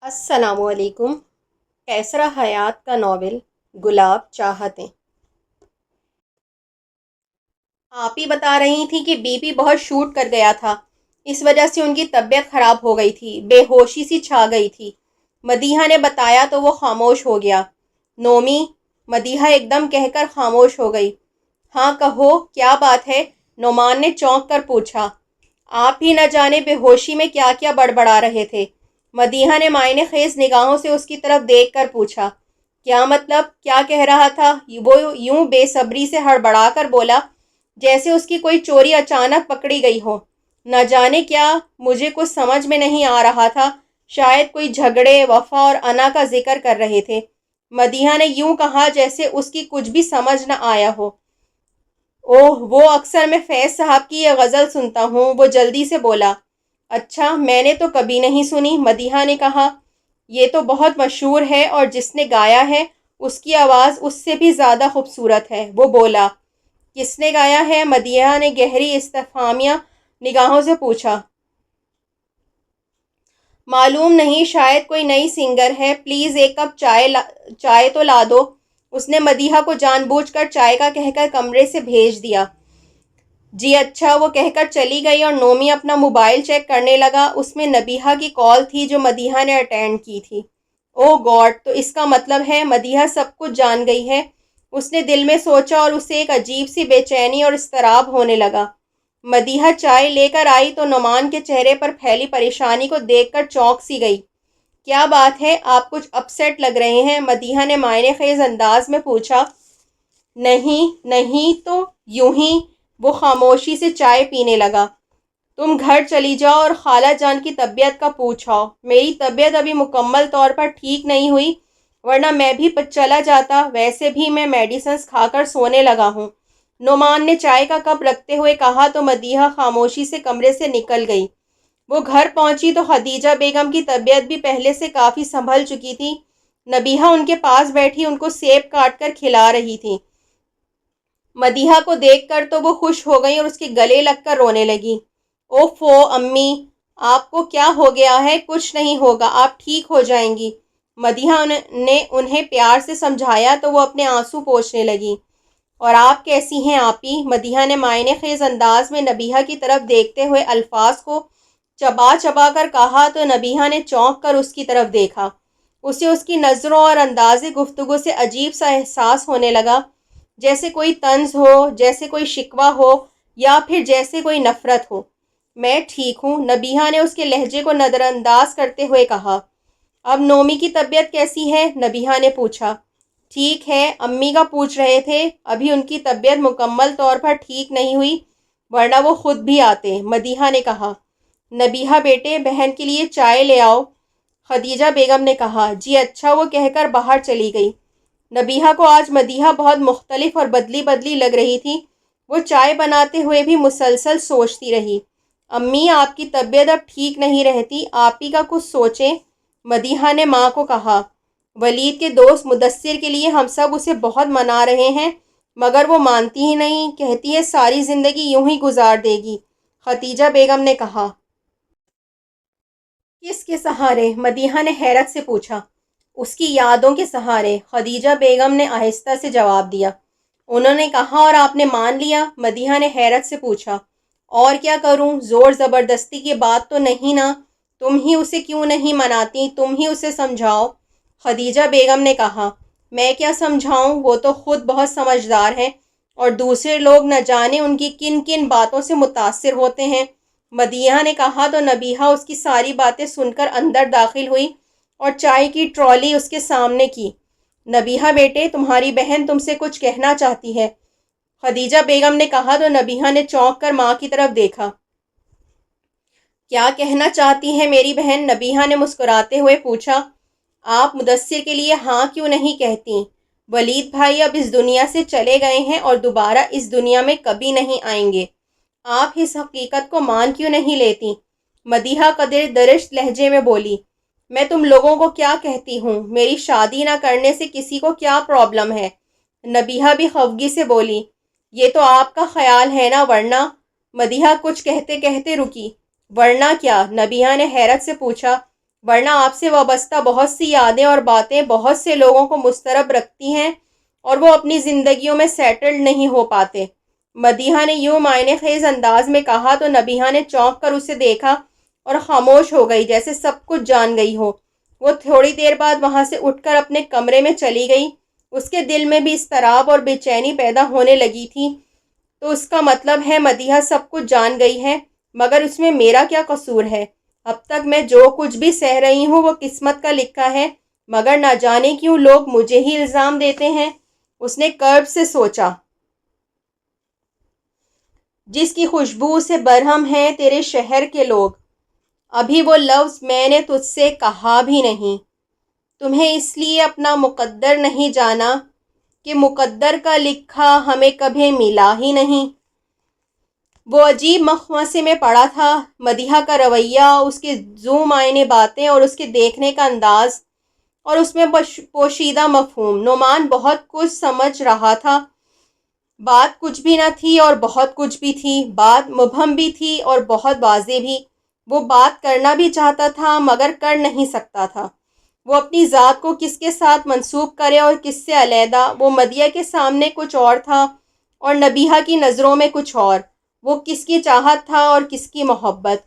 السلام علیکم۔ کیسرا حیات کا ناول گلاب چاہتیں۔ آپ ہی بتا رہی تھی کہ بی پی بہت شوٹ کر گیا تھا، اس وجہ سے ان کی طبیعت خراب ہو گئی تھی، بے ہوشی سی چھا گئی تھی۔ مدیحہ نے بتایا تو وہ خاموش ہو گیا۔ نومی، مدیحہ ایک دم کہہ کر خاموش ہو گئی۔ ہاں کہو، کیا بات ہے؟ نعمان نے چونک کر پوچھا۔ آپ ہی نہ جانے بے ہوشی میں کیا کیا بڑبڑا رہے تھے۔ مدیحہ نے معنی خیز نگاہوں سے اس کی طرف دیکھ کر پوچھا۔ کیا مطلب؟ کیا کہہ رہا تھا؟ وہ یوں بے صبری سے ہڑبڑا کر بولا جیسے اس کی کوئی چوری اچانک پکڑی گئی ہو۔ نہ جانے کیا، مجھے کچھ سمجھ میں نہیں آ رہا تھا، شاید کوئی جھگڑے، وفا اور انا کا ذکر کر رہے تھے۔ مدیحہ نے یوں کہا جیسے اس کی کچھ بھی سمجھ نہ آیا ہو۔ اوہ، وہ اکثر میں فیض صاحب کی یہ غزل سنتا ہوں، وہ جلدی سے بولا۔ اچھا، میں نے تو کبھی نہیں سنی، مدیحہ نے کہا۔ یہ تو بہت مشہور ہے اور جس نے گایا ہے اس کی آواز اس سے بھی زیادہ خوبصورت ہے، وہ بولا۔ کس نے گایا ہے؟ مدیحہ نے گہری استفہامیہ نگاہوں سے پوچھا۔ معلوم نہیں، شاید کوئی نئی سنگر ہے، پلیز ایک کپ چائے تو لا دو۔ اس نے مدیحہ کو جان بوجھ کر چائے کا کہہ کر کمرے سے بھیج دیا۔ جی اچھا، وہ کہہ کر چلی گئی اور نومی اپنا موبائل چیک کرنے لگا۔ اس میں نبیہہ کی کال تھی جو مدیحہ نے اٹینڈ کی تھی۔ اوہ گاڈ، تو اس کا مطلب ہے مدیحہ سب کچھ جان گئی ہے، اس نے دل میں سوچا اور اسے ایک عجیب سی بے چینی اور اضطراب ہونے لگا۔ مدیحہ چائے لے کر آئی تو نعمان کے چہرے پر پھیلی پریشانی کو دیکھ کر چونک سی گئی۔ کیا بات ہے؟ آپ کچھ اپسیٹ لگ رہے ہیں، مدیحہ نے معنی خیز انداز میں پوچھا۔ نہیں تو یوں ہی، وہ خاموشی سے چائے پینے لگا۔ تم گھر چلی جاؤ اور خالہ جان کی طبیعت کا پوچھاؤ۔ میری طبیعت ابھی مکمل طور پر ٹھیک نہیں ہوئی، ورنہ میں بھی چلا جاتا، ویسے بھی میں میڈیسنز کھا کر سونے لگا ہوں، نعمان نے چائے کا کپ رکھتے ہوئے کہا تو مدیحہ خاموشی سے کمرے سے نکل گئی۔ وہ گھر پہنچی تو خدیجہ بیگم کی طبیعت بھی پہلے سے کافی سنبھل چکی تھی۔ نبیہہ ان کے پاس بیٹھی ان کو سیب کاٹ کر کھلا رہی تھی۔ مدیحہ کو دیکھ کر تو وہ خوش ہو گئی اور اس کے گلے لگ کر رونے لگی۔ اوفو امی، آپ کو کیا ہو گیا ہے؟ کچھ نہیں ہوگا، آپ ٹھیک ہو جائیں گی، مدیحہ نے انہیں پیار سے سمجھایا تو وہ اپنے آنسو پوچھنے لگی۔ اور آپ کیسی ہیں آپی؟ مدیحہ نے معنی خیز انداز میں نبیہہ کی طرف دیکھتے ہوئے الفاظ کو چبا چبا کر کہا تو نبیہہ نے چونک کر اس کی طرف دیکھا۔ اسے اس کی نظروں اور انداز گفتگو سے عجیب سا احساس ہونے لگا، جیسے کوئی طنز ہو، جیسے کوئی شکوہ ہو، یا پھر جیسے کوئی نفرت ہو۔ میں ٹھیک ہوں، نبیہہ نے اس کے لہجے کو نظر انداز کرتے ہوئے کہا۔ اب نومی کی طبیعت کیسی ہے؟ نبیہہ نے پوچھا۔ ٹھیک ہے، امی کا پوچھ رہے تھے، ابھی ان کی طبیعت مکمل طور پر ٹھیک نہیں ہوئی، ورنہ وہ خود بھی آتے، مدیحہ نے کہا۔ نبیہہ بیٹے، بہن کے لیے چائے لے آؤ، خدیجہ بیگم نے کہا۔ جی اچھا، وہ کہہ کر باہر چلی گئی۔ نبیہہ کو آج مدیحہ بہت مختلف اور بدلی بدلی لگ رہی تھی۔ وہ چائے بناتے ہوئے بھی مسلسل سوچتی رہی۔ امی، آپ کی طبیعت اب ٹھیک نہیں رہتی، آپ ہی کا کچھ سوچیں، مدیحہ نے ماں کو کہا۔ ولید کے دوست مدثر کے لیے ہم سب اسے بہت منا رہے ہیں، مگر وہ مانتی ہی نہیں، کہتی ہے ساری زندگی یوں ہی گزار دے گی، خدیجہ بیگم نے کہا۔ کس کے سہارے؟ مدیحہ نے حیرت سے پوچھا۔ اس کی یادوں کے سہارے، خدیجہ بیگم نے آہستہ سے جواب دیا۔ انہوں نے کہا اور آپ نے مان لیا؟ مدیحہ نے حیرت سے پوچھا۔ اور کیا کروں، زور زبردستی کی بات تو نہیں نا، تم ہی اسے کیوں نہیں مناتی، تم ہی اسے سمجھاؤ، خدیجہ بیگم نے کہا۔ میں کیا سمجھاؤں، وہ تو خود بہت سمجھدار ہیں، اور دوسرے لوگ نہ جانے ان کی کن کن باتوں سے متاثر ہوتے ہیں، مدیحہ نے کہا تو نبیہہ اس کی ساری باتیں سن کر اندر داخل ہوئی اور چائے کی ٹرالی اس کے سامنے کی۔ نبیہہ بیٹے، تمہاری بہن تم سے کچھ کہنا چاہتی ہے، خدیجہ بیگم نے کہا تو نبیہہ نے چونک کر ماں کی طرف دیکھا۔ کیا کہنا چاہتی ہے میری بہن؟ نبیہہ نے مسکراتے ہوئے پوچھا۔ آپ مدثر کے لیے ہاں کیوں نہیں کہتی؟ ولید بھائی اب اس دنیا سے چلے گئے ہیں اور دوبارہ اس دنیا میں کبھی نہیں آئیں گے، آپ اس حقیقت کو مان کیوں نہیں لیتی؟ مدیحہ قدر درشت لہجے میں بولی۔ میں تم لوگوں کو کیا کہتی ہوں، میری شادی نہ کرنے سے کسی کو کیا پرابلم ہے؟ نبیہہ بھی خفگی سے بولی۔ یہ تو آپ کا خیال ہے نا، ورنہ، مدیحہ کچھ کہتے کہتے رکی۔ ورنہ کیا؟ نبیہہ نے حیرت سے پوچھا۔ ورنہ آپ سے وابستہ بہت سی یادیں اور باتیں بہت سے لوگوں کو مضطرب رکھتی ہیں اور وہ اپنی زندگیوں میں سیٹلڈ نہیں ہو پاتے۔ مدیحہ نے یوں معنی خیز انداز میں کہا تو نبیہہ نے چونک کر اسے دیکھا اور خاموش ہو گئی، جیسے سب کچھ جان گئی ہو۔ وہ تھوڑی دیر بعد وہاں سے اٹھ کر اپنے کمرے میں چلی گئی۔ اس کے دل میں بھی اضطراب اور بے چینی پیدا ہونے لگی تھی۔ تو اس کا مطلب ہے مدیحہ سب کچھ جان گئی ہے، مگر اس میں میرا کیا قصور ہے؟ اب تک میں جو کچھ بھی سہ رہی ہوں وہ قسمت کا لکھا ہے، مگر نہ جانے کیوں لوگ مجھے ہی الزام دیتے ہیں۔ اس نے کرب سے سوچا، جس کی خوشبو سے برہم ہیں تیرے شہر کے لوگ، ابھی وہ لفظ میں نے تجھ سے کہا بھی نہیں۔ تمہیں اس لیے اپنا مقدر نہیں جانا کہ مقدر کا لکھا ہمیں کبھی ملا ہی نہیں۔ وہ عجیب مخمصے میں پڑا تھا۔ مدیحہ کا رویہ، اس کے ذو معنی باتیں اور اس کے دیکھنے کا انداز اور اس میں پوشیدہ مفہوم۔ نعمان بہت کچھ سمجھ رہا تھا۔ بات کچھ بھی نہ تھی اور بہت کچھ بھی تھی، بات مبہم بھی تھی اور بہت واضح بھی۔ وہ بات کرنا بھی چاہتا تھا مگر کر نہیں سکتا تھا۔ وہ اپنی ذات کو کس کے ساتھ منسوب کرے اور کس سے علیحدہ؟ وہ مدیحہ کے سامنے کچھ اور تھا اور نبیہہ کی نظروں میں کچھ اور۔ وہ کس کی چاہت تھا اور کس کی محبت؟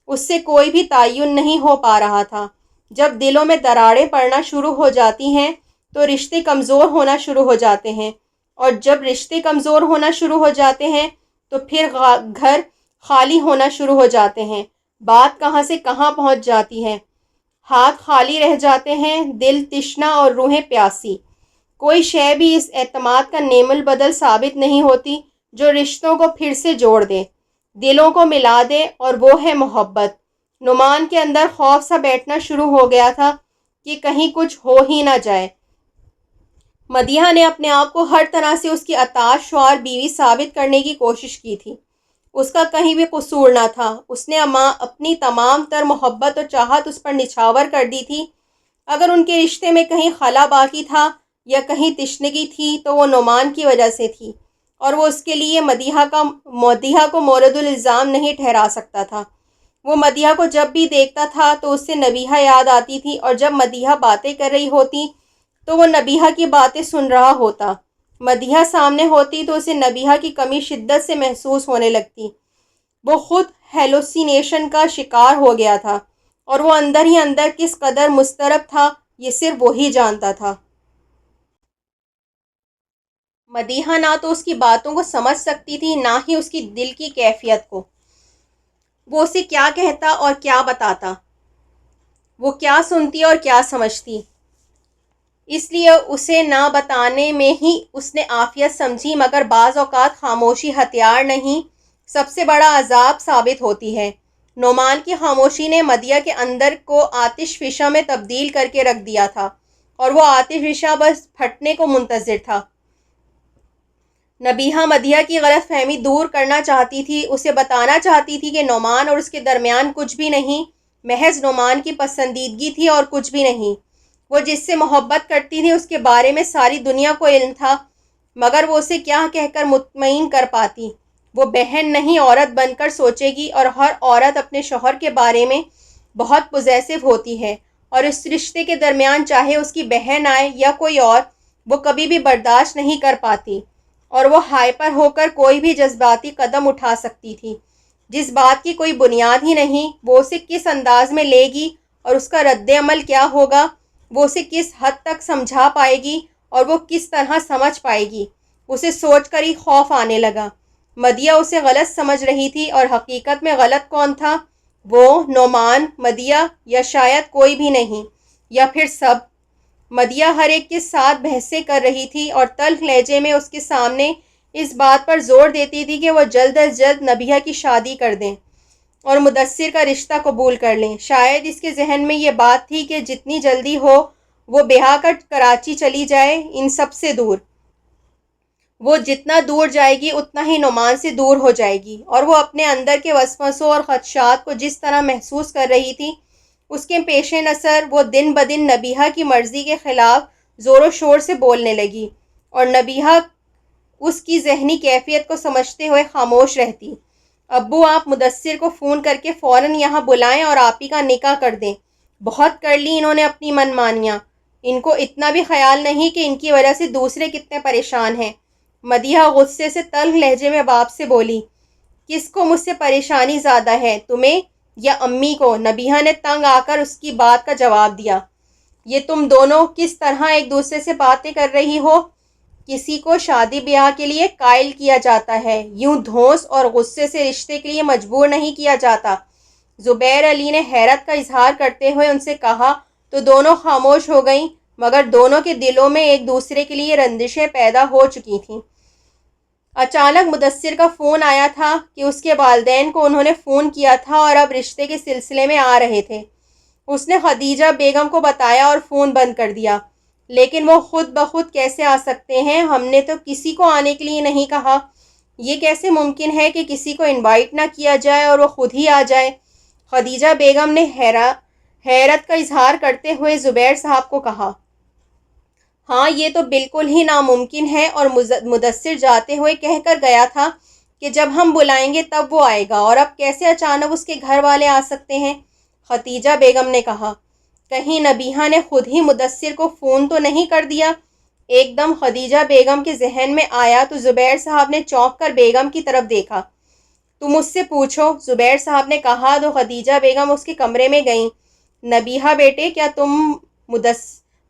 اس سے کوئی بھی تعین نہیں ہو پا رہا تھا۔ جب دلوں میں دراڑیں پڑنا شروع ہو جاتی ہیں تو رشتے کمزور ہونا شروع ہو جاتے ہیں، اور جب رشتے کمزور ہونا شروع ہو جاتے ہیں تو پھر گھر خالی ہونا شروع ہو جاتے ہیں۔ بات کہاں سے کہاں پہنچ جاتی ہے، ہاتھ خالی رہ جاتے ہیں، دل تشنا اور روحیں پیاسی۔ کوئی شے بھی اس اعتماد کا نعم البدل ثابت نہیں ہوتی جو رشتوں کو پھر سے جوڑ دے، دلوں کو ملا دے، اور وہ ہے محبت۔ نعمان کے اندر خوف سا بیٹھنا شروع ہو گیا تھا کہ کہیں کچھ ہو ہی نہ جائے۔ مدیحہ نے اپنے آپ کو ہر طرح سے اس کی اطاعت شعار بیوی ثابت کرنے کی کوشش کی تھی۔ اس کا کہیں بھی قصور نہ تھا۔ اس نے اپنی تمام تر محبت اور چاہت اس پر نچھاور کر دی تھی۔ اگر ان کے رشتے میں کہیں خلا باقی تھا یا کہیں تشنگی تھی تو وہ نعمان کی وجہ سے تھی، اور وہ اس کے لیے مدیحہ کو مورد الزام نہیں ٹھہرا سکتا تھا۔ وہ مدیحہ کو جب بھی دیکھتا تھا تو اس سے نبیحہ یاد آتی تھی، اور جب مدیحہ باتیں کر رہی ہوتی تو وہ نبیحہ کی باتیں سن رہا ہوتا۔ مدیحہ سامنے ہوتی تو اسے نبیحہ کی کمی شدت سے محسوس ہونے لگتی۔ وہ خود ہیلوسینیشن کا شکار ہو گیا تھا، اور وہ اندر ہی اندر کس قدر مضطرب تھا یہ صرف وہی جانتا تھا۔ مدیحہ نہ تو اس کی باتوں کو سمجھ سکتی تھی، نہ ہی اس کی دل کی کیفیت کو۔ وہ اسے کیا کہتا اور کیا بتاتا، وہ کیا سنتی اور کیا سمجھتی، اس لیے اسے نہ بتانے میں ہی اس نے عافیت سمجھی۔ مگر بعض اوقات خاموشی ہتھیار نہیں، سب سے بڑا عذاب ثابت ہوتی ہے۔ نعمان کی خاموشی نے مدیحہ کے اندر کو آتش فشاں میں تبدیل کر کے رکھ دیا تھا، اور وہ آتش فشاں بس پھٹنے کو منتظر تھا۔ نبیحہ مدیحہ کی غلط فہمی دور کرنا چاہتی تھی، اسے بتانا چاہتی تھی کہ نعمان اور اس کے درمیان کچھ بھی نہیں، محض نعمان کی پسندیدگی تھی اور کچھ بھی نہیں۔ وہ جس سے محبت کرتی تھی اس کے بارے میں ساری دنیا کو علم تھا، مگر وہ اسے کیا کہہ کر مطمئن کر پاتی؟ وہ بہن نہیں، عورت بن کر سوچے گی، اور ہر عورت اپنے شوہر کے بارے میں بہت پوزیسو ہوتی ہے، اور اس رشتے کے درمیان چاہے اس کی بہن آئے یا کوئی اور، وہ کبھی بھی برداشت نہیں کر پاتی، اور وہ ہائپر ہو کر کوئی بھی جذباتی قدم اٹھا سکتی تھی۔ جس بات کی کوئی بنیاد ہی نہیں، وہ اسے کس انداز میں لے گی اور اس کا رد عمل کیا ہوگا؟ وہ اسے کس حد تک سمجھا پائے گی اور وہ کس طرح سمجھ پائے گی؟ اسے سوچ کر ہی خوف آنے لگا۔ مدیحہ اسے غلط سمجھ رہی تھی، اور حقیقت میں غلط کون تھا؟ وہ، نعمان، مدیحہ، یا شاید کوئی بھی نہیں، یا پھر سب؟ مدیحہ ہر ایک کے ساتھ بحثیں کر رہی تھی اور تلخ لہجے میں اس کے سامنے اس بات پر زور دیتی تھی کہ وہ جلد از جلد نبیحہ کی شادی کر دیں اور مدثر کا رشتہ قبول کر لیں۔ شاید اس کے ذہن میں یہ بات تھی کہ جتنی جلدی ہو وہ بیاہ کر کراچی چلی جائے، ان سب سے دور۔ وہ جتنا دور جائے گی اتنا ہی نعمان سے دور ہو جائے گی، اور وہ اپنے اندر کے وسوسوں اور خدشات کو جس طرح محسوس کر رہی تھی، اس کے پیش نظر وہ دن بدن نبیحہ کی مرضی کے خلاف زور و شور سے بولنے لگی، اور نبیحہ اس کی ذہنی کیفیت کو سمجھتے ہوئے خاموش رہتی۔ ابو، آپ مدثر کو فون کر کے فوراً یہاں بلائیں اور آپی کا نکاح کر دیں۔ بہت کر لی انہوں نے اپنی من مانیاں، ان کو اتنا بھی خیال نہیں کہ ان کی وجہ سے دوسرے کتنے پریشان ہیں۔ مدیحہ غصے سے تلخ لہجے میں باپ سے بولی، کس کو مجھ سے پریشانی زیادہ ہے، تمہیں یا امی کو؟ نبیہہ نے تنگ آ کر اس کی بات کا جواب دیا، یہ تم دونوں کس طرح ایک دوسرے سے باتیں کر رہی ہو؟ کسی کو شادی بیاہ کے لیے قائل کیا جاتا ہے، یوں دھونس اور غصے سے رشتے کے لیے مجبور نہیں کیا جاتا۔ زبیر علی نے حیرت کا اظہار کرتے ہوئے ان سے کہا تو دونوں خاموش ہو گئیں، مگر دونوں کے دلوں میں ایک دوسرے کے لیے رنجشیں پیدا ہو چکی تھیں۔ اچانک مدثر کا فون آیا تھا کہ اس کے والدین کو انہوں نے فون کیا تھا اور اب رشتے کے سلسلے میں آ رہے تھے۔ اس نے خدیجہ بیگم کو بتایا اور فون بند کر دیا۔ لیکن وہ خود بخود کیسے آ سکتے ہیں؟ ہم نے تو کسی کو آنے کے لیے نہیں کہا۔ یہ کیسے ممکن ہے کہ کسی کو انوائٹ نہ کیا جائے اور وہ خود ہی آ جائے؟ خدیجہ بیگم نے حیرت کا اظہار کرتے ہوئے زبیر صاحب کو کہا، ہاں یہ تو بالکل ہی ناممکن ہے، اور مدثر جاتے ہوئے کہہ کر گیا تھا کہ جب ہم بلائیں گے تب وہ آئے گا، اور اب کیسے اچانک اس کے گھر والے آ سکتے ہیں؟ خدیجہ بیگم نے کہا، کہیں نبیہہ نے خود ہی مدثر کو فون تو نہیں کر دیا؟ ایک دم خدیجہ بیگم کے ذہن میں آیا تو زبیر صاحب نے چونک کر بیگم کی طرف دیکھا۔ تم اس سے پوچھو، زبیر صاحب نے کہا تو خدیجہ بیگم اس کے کمرے میں گئیں۔ نبیہہ بیٹے، کیا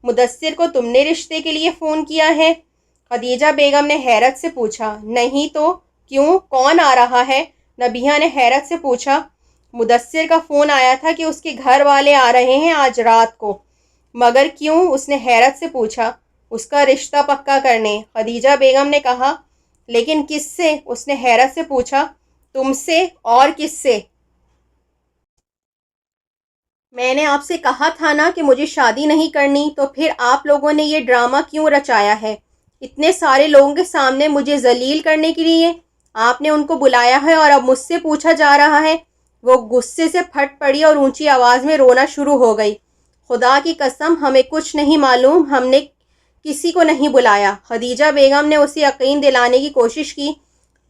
مدثر کو تم نے رشتے کے لیے فون کیا ہے؟ خدیجہ بیگم نے حیرت سے پوچھا۔ نہیں تو کیوں، کون آ رہا ہے؟ نبیہہ نے حیرت سے پوچھا۔ مدثر کا فون آیا تھا کہ اس کے گھر والے آ رہے ہیں آج رات کو۔ مگر کیوں؟ اس نے حیرت سے پوچھا۔ اس کا رشتہ پکا کرنے، خدیجہ بیگم نے کہا۔ لیکن کس سے؟ اس نے حیرت سے پوچھا۔ تم سے، اور کس سے؟ میں نے آپ سے کہا تھا نا کہ مجھے شادی نہیں کرنی، تو پھر آپ لوگوں نے یہ ڈرامہ کیوں رچایا ہے؟ اتنے سارے لوگوں کے سامنے مجھے ذلیل کرنے کے لیے آپ نے ان کو بلایا ہے، اور اب مجھ سے پوچھا جا رہا ہے؟ وہ غصے سے پھٹ پڑی اور اونچی آواز میں رونا شروع ہو گئی۔ خدا کی قسم ہمیں کچھ نہیں معلوم، ہم نے کسی کو نہیں بلایا۔ خدیجہ بیگم نے اسے یقین دلانے کی کوشش کی۔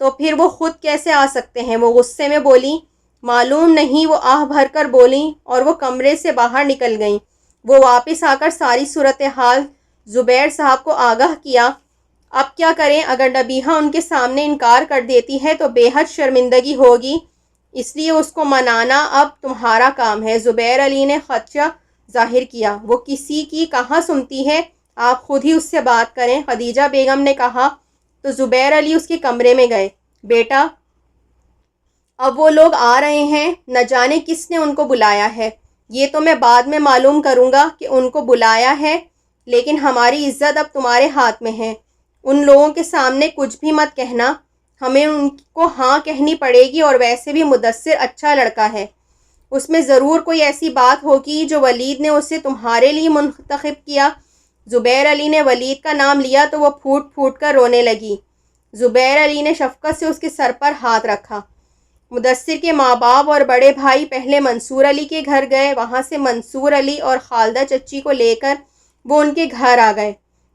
تو پھر وہ خود کیسے آ سکتے ہیں؟ وہ غصے میں بولی۔ معلوم نہیں، وہ آہ بھر کر بولیں اور وہ کمرے سے باہر نکل گئیں۔ وہ واپس آ کر ساری صورتحال زبیر صاحب کو آگاہ کیا۔ اب کیا کریں؟ اگر نبیہہ ان کے سامنے انکار کر دیتی ہے تو بے حد شرمندگی ہوگی، اس لیے اس کو منانا اب تمہارا کام ہے۔ زبیر علی نے خدشہ ظاہر کیا۔ وہ کسی کی کہاں سنتی ہے، آپ خود ہی اس سے بات کریں، خدیجہ بیگم نے کہا۔ تو زبیر علی اس کے کمرے میں گئے۔ بیٹا، اب وہ لوگ آ رہے ہیں، نہ جانے کس نے ان کو بلایا ہے، یہ تو میں بعد میں معلوم کروں گا کہ ان کو بلایا ہے، لیکن ہماری عزت اب تمہارے ہاتھ میں ہے۔ ان لوگوں کے سامنے کچھ بھی مت کہنا، ہمیں ان کو ہاں کہنی پڑے گی، اور ویسے بھی مدثر اچھا لڑکا ہے، اس میں ضرور کوئی ایسی بات ہوگی جو ولید نے اسے تمہارے لیے منتخب کیا۔ زبیر علی نے ولید کا نام لیا تو وہ پھوٹ پھوٹ کر رونے لگی۔ زبیر علی نے شفقت سے اس کے سر پر ہاتھ رکھا۔ مدثر کے ماں باپ اور بڑے بھائی پہلے منصور علی کے گھر گئے، وہاں سے منصور علی اور خالدہ چچی کو لے کر وہ ان کے گھر آ گئے۔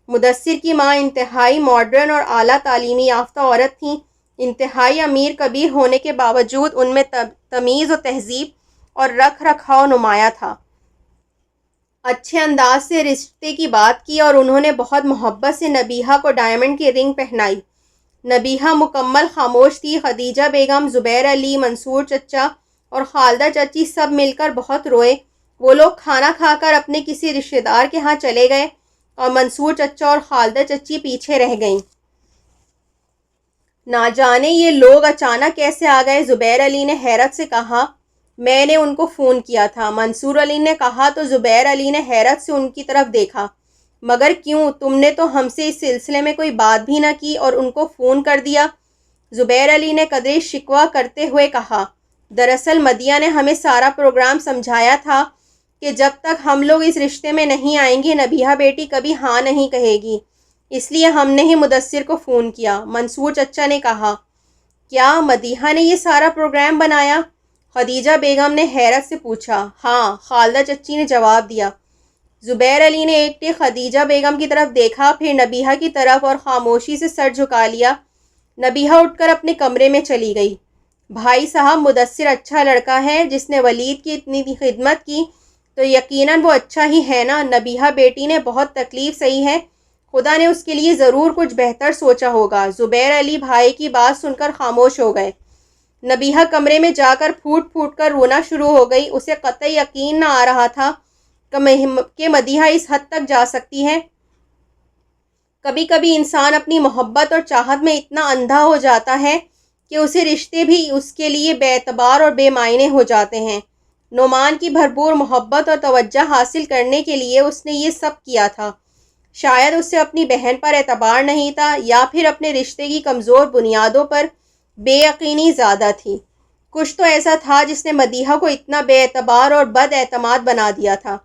مدثر کی ماں انتہائی ماڈرن اور اعلیٰ تعلیمی یافتہ عورت تھیں۔ انتہائی امیر کبیر ہونے کے باوجود ان میں تمیز و تہذیب اور رکھ رکھاؤ نمایاں تھا۔ اچھے انداز سے رشتے کی بات کی اور انہوں نے بہت محبت سے نبیہہ کو ڈائمنڈ کی رنگ پہنائی۔ نبیہہ مکمل خاموش تھی۔ خدیجہ بیگم، زبیر علی، منصور چچا اور خالدہ چچی سب مل کر بہت روئے۔ وہ لوگ کھانا کھا کر اپنے کسی رشتہ دار کے ہاں چلے گئے اور منصور چچا اور خالدہ چچی پیچھے رہ گئیں۔ نہ جانے یہ لوگ اچانک کیسے آ گئے؟ زبیر علی نے حیرت سے کہا۔ میں نے ان کو فون کیا تھا، منصور علی نے کہا تو زبیر علی نے حیرت سے ان کی طرف دیکھا۔ مگر کیوں؟ تم نے تو ہم سے اس سلسلے میں کوئی بات بھی نہ کی اور ان کو فون کر دیا۔ زبیر علی نے قدرے شکوہ کرتے ہوئے کہا، دراصل مدیحہ نے ہمیں سارا پروگرام سمجھایا تھا کہ جب تک ہم لوگ اس رشتے میں نہیں آئیں گے نبیہہ بیٹی کبھی ہاں نہیں کہے گی، اس لیے ہم نے ہی مدثر کو فون کیا۔ منصور چچا نے کہا، کیا مدیحہ نے یہ سارا پروگرام بنایا؟ خدیجہ بیگم نے حیرت سے پوچھا۔ ہاں، خالدہ چچی نے جواب دیا۔ زبیر علی نے ایک ٹک خدیجہ بیگم کی طرف دیکھا، پھر نبیہہ کی طرف اور خاموشی سے سر جھکا لیا۔ نبیہہ اٹھ کر اپنے کمرے میں چلی گئی۔ بھائی صاحب، مدثر اچھا لڑکا ہے، جس نے ولید کی اتنی خدمت کی تو یقیناً وہ اچھا ہی ہے نا؟ نبیہہ بیٹی نے بہت تکلیف سہی ہے، خدا نے اس کے لیے ضرور کچھ بہتر سوچا ہوگا۔ زبیر علی بھائی کی بات سن کر خاموش ہو گئے۔ نبیہہ کمرے میں جا کر پھوٹ پھوٹ کر رونا شروع ہو گئی۔ اسے قطعی یقین نہ آ رہا تھا کہ مدیحہ اس حد تک جا سکتی ہے۔ کبھی کبھی انسان اپنی محبت اور چاہت میں اتنا اندھا ہو جاتا ہے کہ اسے رشتے بھی اس کے لیے بے اعتبار اور بے معنی ہو جاتے ہیں۔ نعمان کی بھرپور محبت اور توجہ حاصل کرنے کے لیے اس نے یہ سب کیا تھا۔ شاید اسے اپنی بہن پر اعتبار نہیں تھا، یا پھر اپنے رشتے کی کمزور بنیادوں پر بے یقینی زیادہ تھی۔ کچھ تو ایسا تھا جس نے مدیحہ کو اتنا بے اعتبار اور بد اعتماد بنا دیا تھا۔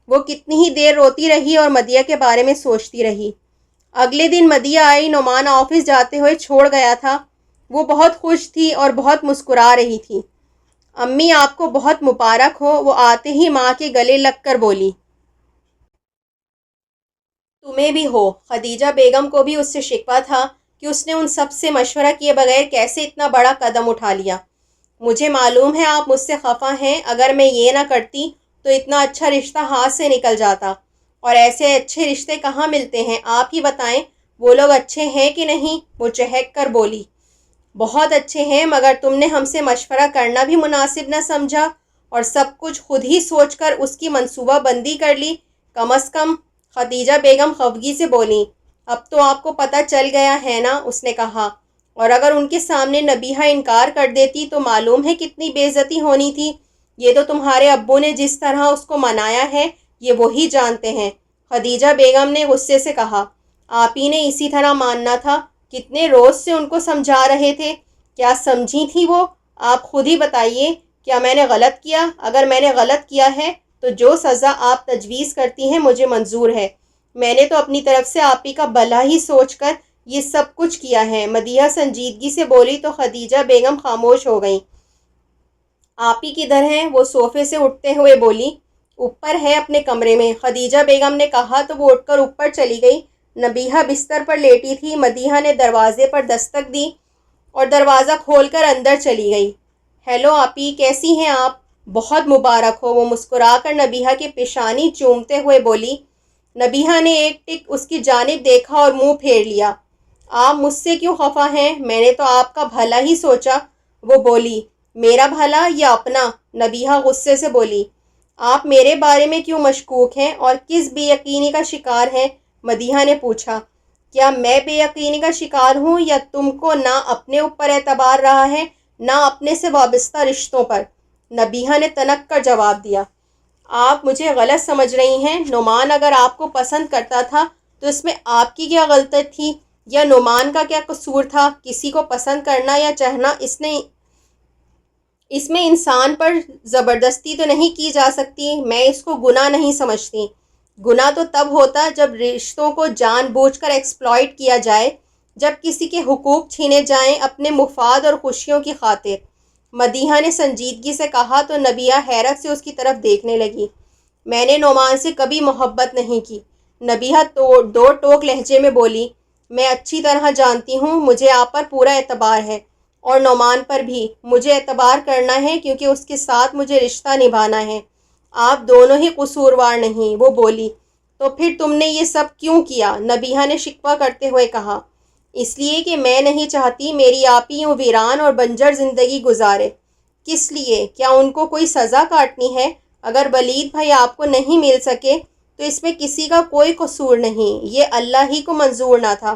وہ کتنی ہی دیر روتی رہی اور مدیحہ کے بارے میں سوچتی رہی۔ اگلے دن مدیحہ آئی۔ نعمان آفس جاتے ہوئے چھوڑ گیا تھا۔ وہ بہت خوش تھی اور بہت مسکرا رہی تھی۔ امی آپ کو بہت مبارک ہو، وہ آتے ہی ماں کے گلے لگ کر بولی۔ تمہیں بھی ہو۔ خدیجہ بیگم کو بھی اس سے شکوہ تھا کہ اس نے ان سب سے مشورہ کیے بغیر کیسے اتنا بڑا قدم اٹھا لیا۔ مجھے معلوم ہے آپ مجھ سے خفا ہیں، اگر میں یہ نہ کرتی تو اتنا اچھا رشتہ ہاتھ سے نکل جاتا، اور ایسے اچھے رشتے کہاں ملتے ہیں؟ آپ ہی بتائیں وہ لوگ اچھے ہیں کہ نہیں؟ وہ چہک کر بولی۔ بہت اچھے ہیں، مگر تم نے ہم سے مشورہ کرنا بھی مناسب نہ سمجھا اور سب کچھ خود ہی سوچ کر اس کی منصوبہ بندی کر لی۔ کم از کم خدیجہ بیگم خفگی سے بولیں۔ اب تو آپ کو پتہ چل گیا ہے نا، اس نے کہا، اور اگر ان کے سامنے نبیہہ انکار کر دیتی تو معلوم ہے کتنی بے عزتی ہونی تھی۔ یہ تو تمہارے ابو نے جس طرح اس کو منایا ہے یہ وہی جانتے ہیں۔ خدیجہ بیگم نے غصے سے کہا۔ آپ ہی نے اسی طرح ماننا تھا، کتنے روز سے ان کو سمجھا رہے تھے۔ کیا سمجھی تھی وہ؟ آپ خود ہی بتائیے، کیا میں نے غلط کیا؟ اگر میں نے غلط کیا ہے تو جو سزا آپ تجویز کرتی ہیں مجھے منظور ہے۔ میں نے تو اپنی طرف سے آپ ہی کا بھلا ہی سوچ کر یہ سب کچھ کیا ہے۔ مدیحہ سنجیدگی سے بولی تو خدیجہ بیگم خاموش ہو گئیں۔ آپ ہی کدھر ہیں؟ وہ صوفے سے اٹھتے ہوئے بولی۔ اوپر ہے اپنے کمرے میں، خدیجہ بیگم نے کہا تو وہ اٹھ کر اوپر چلی گئی۔ نبیہہ بستر پر لیٹی تھی۔ مدیحہ نے دروازے پر دستک دی اور دروازہ کھول کر اندر چلی گئی۔ ہیلو آپی، کیسی ہیں آپ؟ بہت مبارک ہو، وہ مسکرا کر نبیہہ کی پیشانی چومتے ہوئے بولی۔ نبیہہ نے ایک ٹک اس کی جانب دیکھا اور منہ پھیر لیا۔ آپ مجھ سے کیوں خفا ہیں؟ میں نے تو آپ کا بھلا ہی سوچا، وہ بولی۔ میرا بھلا یا اپنا؟ نبیہہ غصے سے بولی۔ آپ میرے بارے میں کیوں مشکوک ہیں اور کس بے یقینی کا شکار ہیں؟ مدیحہ نے پوچھا۔ کیا میں بے یقینی کا شکار ہوں، یا تم کو نہ اپنے اوپر اعتبار رہا ہے نہ اپنے سے وابستہ رشتوں پر؟ نبیہہ نے تنک کر جواب دیا۔ آپ مجھے غلط سمجھ رہی ہیں۔ نعمان اگر آپ کو پسند کرتا تھا تو اس میں آپ کی کیا غلطی تھی، یا نعمان کا کیا قصور تھا؟ کسی کو پسند کرنا یا چاہنا اس میں انسان پر زبردستی تو نہیں کی جا سکتی۔ میں اس کو گناہ نہیں سمجھتی۔ گناہ تو تب ہوتا جب رشتوں کو جان بوجھ کر ایکسپلائٹ کیا جائے، جب کسی کے حقوق چھینے جائیں اپنے مفاد اور خوشیوں کی خاطر۔ مدیحہ نے سنجیدگی سے کہا تو نبیہہ حیرت سے اس کی طرف دیکھنے لگی۔ میں نے نعمان سے کبھی محبت نہیں کی، نبیہہ دو ٹوک لہجے میں بولی۔ میں اچھی طرح جانتی ہوں، مجھے آپ پر پورا اعتبار ہے، اور نعمان پر بھی مجھے اعتبار کرنا ہے کیونکہ اس کے ساتھ مجھے رشتہ نبھانا ہے۔ آپ دونوں ہی قصوروار نہیں، وہ بولی۔ تو پھر تم نے یہ سب کیوں کیا؟ نبیہہ نے شکوہ کرتے ہوئے کہا۔ اس لیے کہ میں نہیں چاہتی میری آپی یوں ویران اور بنجر زندگی گزارے۔ کس لیے؟ کیا ان کو کوئی سزا کاٹنی ہے؟ اگر ولید بھائی آپ کو نہیں مل سکے تو اس میں کسی کا کوئی قصور نہیں، یہ اللہ ہی کو منظور نہ تھا۔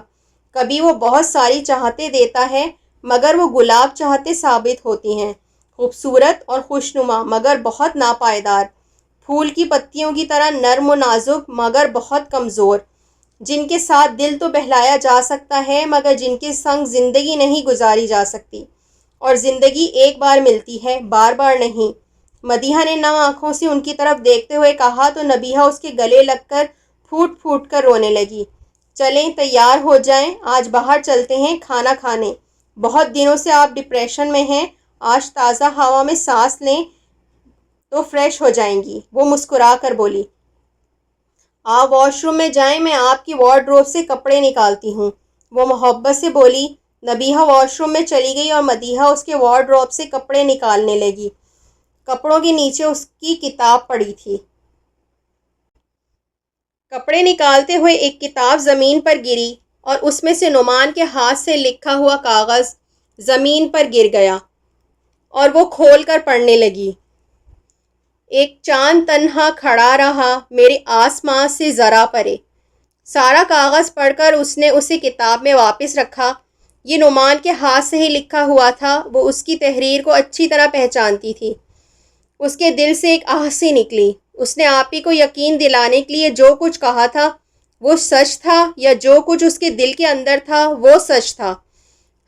کبھی وہ بہت ساری چاہتے دیتا ہے مگر وہ گلاب چاہتے ثابت ہوتی ہیں، خوبصورت اور خوشنما مگر بہت ناپائیدار، پھول کی پتیوں کی طرح نرم و نازک مگر بہت کمزور، جن کے ساتھ دل تو بہلایا جا سکتا ہے مگر جن کے سنگ زندگی نہیں گزاری جا سکتی، اور زندگی ایک بار ملتی ہے، بار بار نہیں۔ مدیحہ نے نم آنکھوں سے ان کی طرف دیکھتے ہوئے کہا تو نبیہہ اس کے گلے لگ کر پھوٹ پھوٹ کر رونے لگی۔ چلیں تیار ہو جائیں، آج باہر چلتے ہیں کھانا کھانے۔ بہت دنوں سے آپ ڈپریشن میں ہیں، آج تازہ ہوا میں سانس لیں تو فریش ہو جائیں گی، وہ مسکرا کر بولی۔ آپ واش روم میں جائیں، میں آپ کی وارڈروب سے کپڑے نکالتی ہوں، وہ محبت سے بولی۔ نبیہہ واش روم میں چلی گئی اور مدیحہ اس کے وارڈروب سے کپڑے نکالنے لگی۔ کپڑوں کے نیچے اس کی کتاب پڑی تھی۔ کپڑے نکالتے ہوئے ایک کتاب زمین پر گری اور اس میں سے نعمان کے ہاتھ سے لکھا ہوا کاغذ زمین پر گر گیا اور وہ کھول کر پڑھنے لگی۔ ایک چاند تنہا کھڑا رہا میرے آسمان سے ذرا پرے۔ سارا کاغذ پڑھ کر اس نے اسے کتاب میں واپس رکھا۔ یہ نعمان کے ہاتھ سے ہی لکھا ہوا تھا۔ وہ اس کی تحریر کو اچھی طرح پہچانتی تھی۔ اس کے دل سے ایک آہ سی نکلی۔ اس نے آپی کو یقین دلانے کے لیے جو کچھ کہا تھا وہ سچ تھا، یا جو کچھ اس کے دل کے اندر تھا وہ سچ تھا؟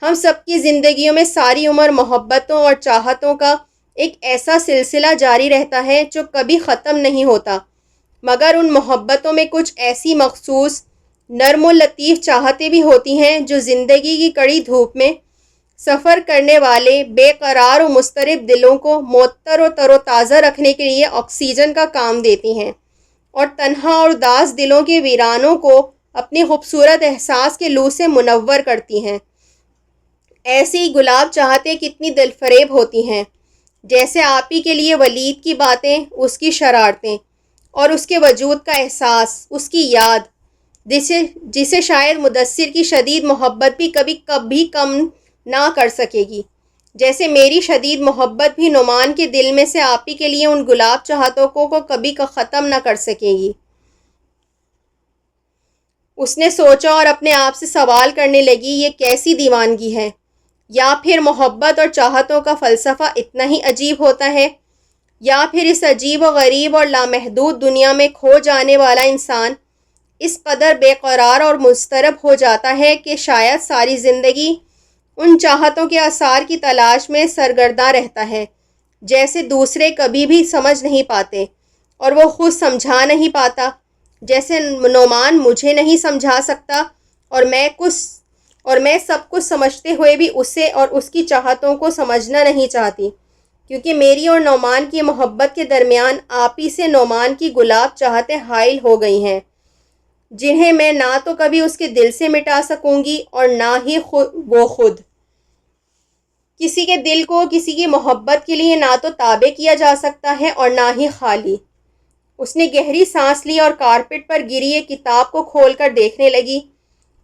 ہم سب کی زندگیوں میں ساری عمر محبتوں اور چاہتوں کا ایک ایسا سلسلہ جاری رہتا ہے جو کبھی ختم نہیں ہوتا، مگر ان محبتوں میں کچھ ایسی مخصوص نرم و لطیف چاہتیں بھی ہوتی ہیں جو زندگی کی کڑی دھوپ میں سفر کرنے والے بے قرار و مضطرب دلوں کو معطر و تر و تازہ رکھنے کے لیے آکسیجن کا کام دیتی ہیں، اور تنہا اور اداس دلوں کے ویرانوں کو اپنی خوبصورت احساس کے لو سے منور کرتی ہیں۔ ایسی گلاب چاہتیں کتنی دل فریب ہوتی ہیں، جیسے آپی کے لیے ولید کی باتیں، اس کی شرارتیں اور اس کے وجود کا احساس، اس کی یاد، جسے شاید مدثر کی شدید محبت بھی کبھی کم نہ کر سکے گی، جیسے میری شدید محبت بھی نعمان کے دل میں سے آپی کے لیے ان گلاب چاہتوں کو کبھی ختم نہ کر سکے گی۔ اس نے سوچا اور اپنے آپ سے سوال کرنے لگی، یہ کیسی دیوانگی ہے؟ یا پھر محبت اور چاہتوں کا فلسفہ اتنا ہی عجیب ہوتا ہے؟ یا پھر اس عجیب و غریب اور لامحدود دنیا میں کھو جانے والا انسان اس قدر بے قرار اور مضطرب ہو جاتا ہے کہ شاید ساری زندگی ان چاہتوں کے آثار کی تلاش میں سرگرداں رہتا ہے، جیسے دوسرے کبھی بھی سمجھ نہیں پاتے اور وہ خود سمجھا نہیں پاتا، جیسے نعمان مجھے نہیں سمجھا سکتا اور میں سب کچھ سمجھتے ہوئے بھی اسے اور اس کی چاہتوں کو سمجھنا نہیں چاہتی، کیونکہ میری اور نعمان کی محبت کے درمیان آپی سے نعمان کی گلاب چاہتیں حائل ہو گئی ہیں، جنہیں میں نہ تو کبھی اس کے دل سے مٹا سکوں گی اور نہ ہی وہ خود۔ کسی کے دل کو کسی کی محبت کے لیے نہ تو تابع کیا جا سکتا ہے اور نہ ہی خالی۔ اس نے گہری سانس لی اور کارپٹ پر گری ایک کتاب کو کھول کر دیکھنے لگی۔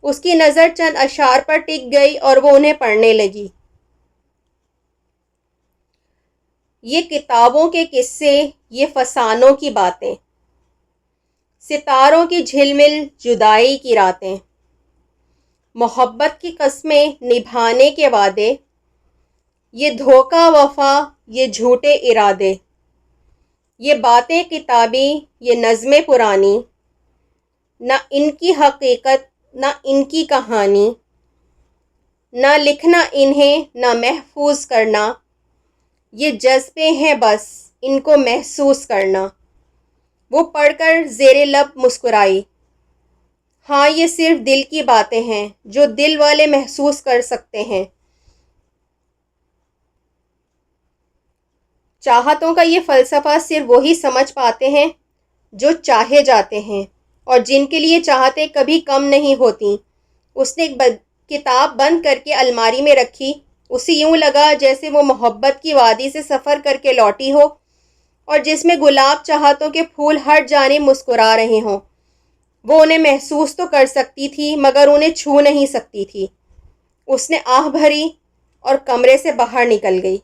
اس کی نظر چند اشعار پر ٹک گئی اور وہ انہیں پڑھنے لگی۔ یہ کتابوں کے قصے، یہ فسانوں کی باتیں، ستاروں کی جھلمل جدائی کی راتیں، محبت کی قسمیں نبھانے کے وعدے، یہ دھوکہ وفا، یہ جھوٹے ارادے، یہ باتیں کتابی، یہ نظمیں پرانی، نہ ان کی حقیقت نہ ان کی کہانی، نہ لکھنا انہیں نہ محفوظ کرنا، یہ جذبے ہیں بس ان کو محسوس کرنا۔ وہ پڑھ کر زیر لب مسکرائی۔ ہاں، یہ صرف دل کی باتیں ہیں جو دل والے محسوس کر سکتے ہیں۔ چاہتوں کا یہ فلسفہ صرف وہی سمجھ پاتے ہیں جو چاہے جاتے ہیں اور جن کے لیے چاہتیں کبھی کم نہیں ہوتی۔ اس نے ایک کتاب بند کر کے الماری میں رکھی۔ اسے یوں لگا جیسے وہ محبت کی وادی سے سفر کر کے لوٹی ہو اور جس میں گلاب چاہتوں کے پھول ہر جانب مسکرا رہے ہوں۔ وہ انہیں محسوس تو کر سکتی تھی مگر انہیں چھو نہیں سکتی تھی۔ اس نے آہ بھری اور کمرے سے باہر نکل گئی۔